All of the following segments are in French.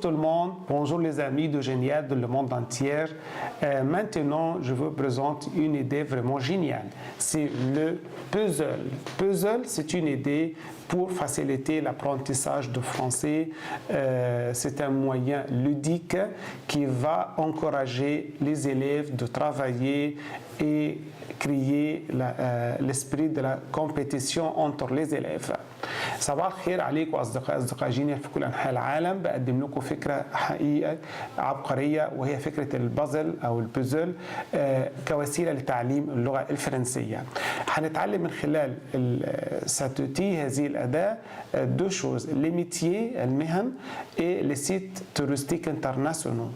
tout le monde, bonjour les amis de Génial de le monde entier. Maintenant, je vous présente une idée vraiment géniale. C'est le puzzle. Puzzle, c'est une idée pour faciliter l'apprentissage de français. C'est un moyen ludique qui va encourager les élèves de travailler et créer l'esprit de la compétition entre les élèves. صباح الخير عليكم أصدقاء جينيال في كل أنحاء العالم. بقدم لكم فكرة حقيقة عبقرية وهي فكرة البازل أو البوزل كوسيلة لتعليم اللغة الفرنسية. هنتعلم من خلال ساتوتي هذه الأداة دو شوز لي ميتيي المهن et les sites touristiques internationaux.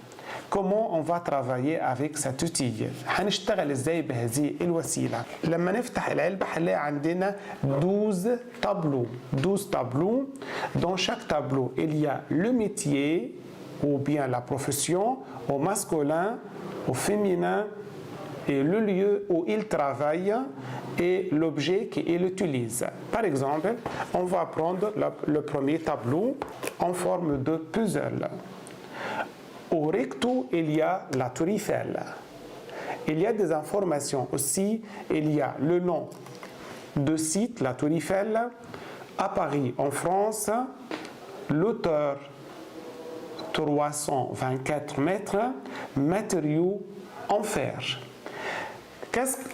Comment on va travailler avec cet outil؟ هنشتغل ازاي بهذه الوسيله؟ لما نفتح العلبه هنلاقي عندنا 12 tableaux. 12 tableaux. Dans chaque tableau, il y a le métier ou bien la profession au masculin, au féminin et le lieu où il travaille et l'objet qu'il utilise. Par exemple, on va prendre le premier tableau en forme de puzzle. Au recto, il y a la tour Eiffel. Il y a des informations aussi. Il y a le nom de site, la tour Eiffel, à Paris, en France, l'auteur 324 mètres, matériaux en fer. Qu'est-ce que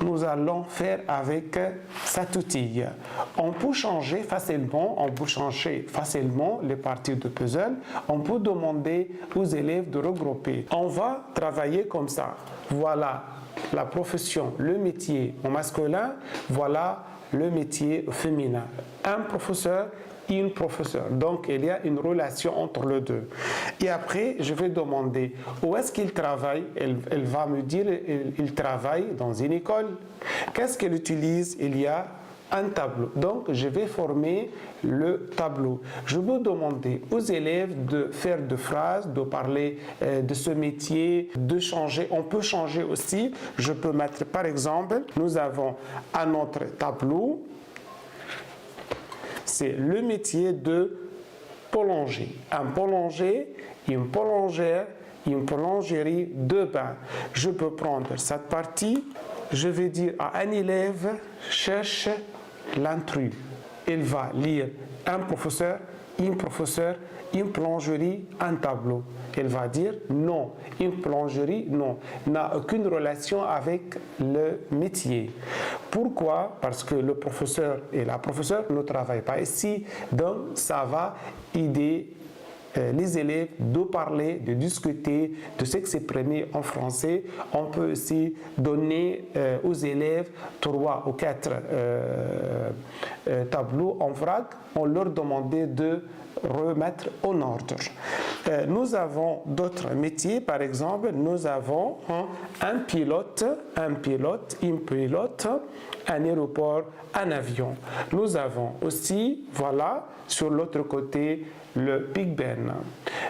nous allons faire avec cet outil? On peut changer facilement les parties de puzzle. On peut demander aux élèves de regrouper. On va travailler comme ça. Voilà la profession, le métier au masculin. Voilà le métier au féminin. Un professeur, une professeure. Donc, il y a une relation entre les deux. Et après, je vais demander où est-ce qu'il travaille. Elle va me dire il travaille dans une école. Qu'est-ce qu'elle utilise? Il y a un tableau. Donc, je vais former le tableau. Je vais demander aux élèves de faire des phrases, de parler de ce métier, de changer. On peut changer aussi. Je peux mettre, par exemple, nous avons un autre tableau. C'est le métier de boulanger. Un boulanger, une boulangère, une boulangerie de bain. Je peux prendre cette partie. Je vais dire à un élève, cherche l'intrus. Il va lire un professeur, une professeure, une boulangerie, un tableau. Il va dire non, une boulangerie, non, n'a aucune relation avec le métier. Pourquoi? Parce que le professeur et la professeure ne travaillent pas ici, donc ça va aider les élèves de parler, de discuter, de s'exprimer en français. On peut aussi donner aux élèves 3 ou 4 tableaux en vrac. On leur demandait de remettre en ordre. Nous avons d'autres métiers, par exemple, nous avons un pilote, un aéroport, un avion. Nous avons aussi, voilà, sur l'autre côté, le Big Ben.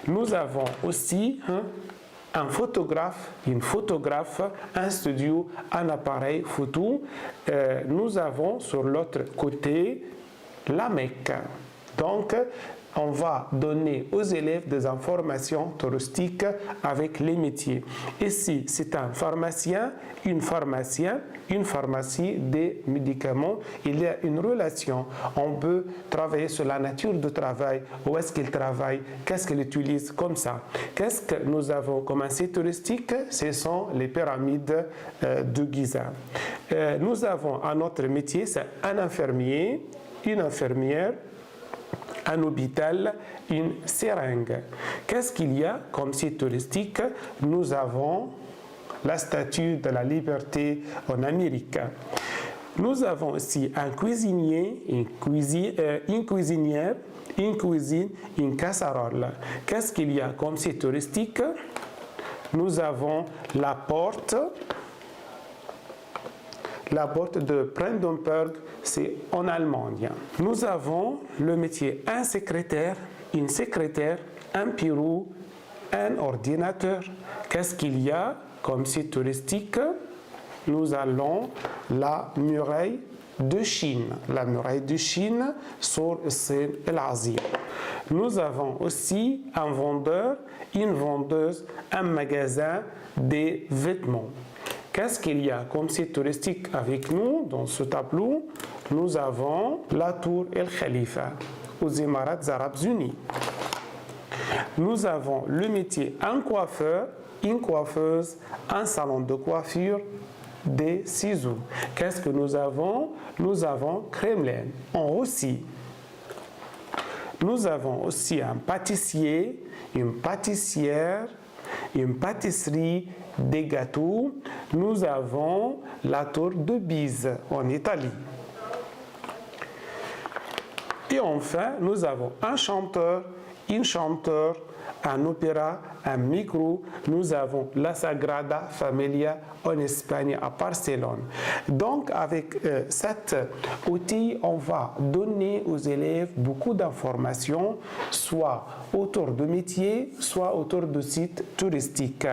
Nous avons aussi un photographe, une photographe, un studio, un appareil photo. Nous avons sur l'autre côté la Mecque. Donc, on va donner aux élèves des informations touristiques avec les métiers. Ici, c'est un pharmacien, une pharmacie, des médicaments. Il y a une relation. On peut travailler sur la nature du travail. Où est-ce qu'il travaille? Qu'est-ce qu'il utilise comme ça? Qu'est-ce que nous avons comme un site touristique? Ce sont les pyramides de Giza. Nous avons un autre métier, c'est un infirmier, une infirmière, un hôpital, une seringue. Qu'est-ce qu'il y a comme site touristique? Nous avons la statue de la liberté en Amérique. Nous avons aussi un cuisinier, une cuisinière, une cuisine, une casserole. Qu'est-ce qu'il y a comme site touristique? Nous avons la porte de Brandenburg, c'est en Allemagne. Nous avons le métier un secrétaire, une secrétaire, un bureau, un ordinateur. Qu'est-ce qu'il y a comme site touristique? Nous allons la muraille de Chine. La muraille de Chine sur El Azim. Nous avons aussi un vendeur, une vendeuse, un magasin des vêtements. Qu'est-ce qu'il y a comme site touristique avec nous dans ce tableau? Nous avons la tour El Khalifa aux Émirats Arabes Unis. Nous avons le métier un coiffeur, une coiffeuse, un salon de coiffure, des ciseaux. Qu'est-ce que nous avons? Nous avons Kremlin en Russie. Nous avons aussi un pâtissier, une pâtissière, une pâtisserie, des gâteaux. Nous avons la tour de Pise en Italie. Et enfin, nous avons un chanteur, une chanteuse, un opéra, un micro. Nous avons la Sagrada Familia en Espagne, à Barcelone. Donc, avec cet outil, on va donner aux élèves beaucoup d'informations, soit autour de métiers, soit autour de sites touristiques.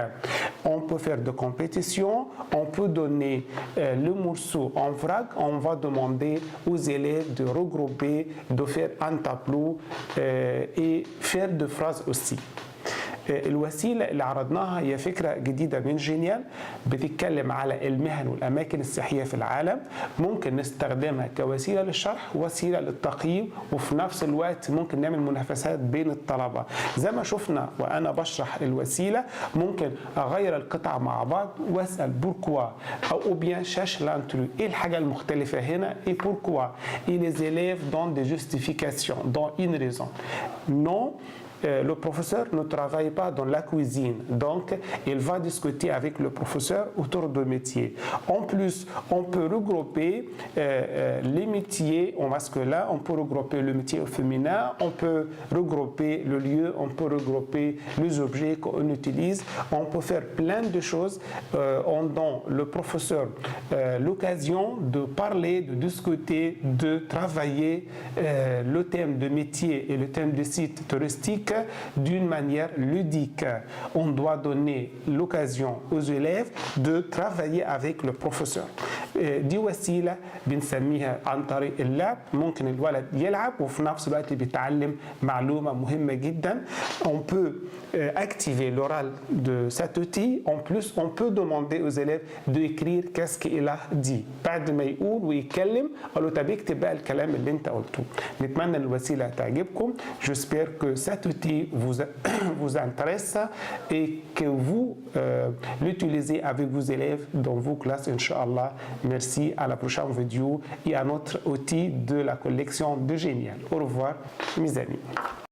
On peut faire des compétitions, on peut donner le morceau en vrac, on va demander aux élèves de regrouper, de faire un tableau et faire des phrases aussi. الوسيلة اللي عرضناها هي فكرة جديدة من جينيال بتتكلم على المهن والأماكن السياحية في العالم. ممكن نستخدمها كوسيلة للشرح ووسيلة للتقييم، وفي نفس الوقت ممكن نعمل منافسات بين الطلبة. زي ما شفنا وأنا بشرح الوسيلة ممكن أغير القطع مع بعض وأسأل بوركوا أو bien cherche l'intrus. إيه الحاجة المختلفة هنا؟ et pourquoi? Et les élèves donnent des justifications, donnent une raison. Non. Le professeur ne travaille pas dans la cuisine, donc il va discuter avec le professeur autour de métiers. En plus, on peut regrouper les métiers au masculin, on peut regrouper le métier au féminin, on peut regrouper le lieu, on peut regrouper les objets qu'on utilise, on peut faire plein de choses. On donne le professeur l'occasion de parler, de discuter, de travailler le thème de métier et le thème de site touristique d'une manière ludique. On doit donner l'occasion aux élèves de travailler avec le professeur. دي وسيلة بنسميها عن طريق اللعب. ممكن الولد يلعب وفي نفس الوقت بيتعلم معلومة مهمة جدا. On peut activer l'oral de cet outil. En plus, on peut demander aux élèves d'écrire qu'est-ce qu'il a dit. بعد ما يقول ويتكلم قال له طب اكتب بقى الكلام اللي انت قلته. نتمنى الوسيلة تعجبكم. J'espère que cet outil vous intéresse et que vous l'utilisez avec vos élèves dans vos classes, Inch'Allah. Merci, à la prochaine vidéo et à notre outil de la collection de Génial. Au revoir, mes amis.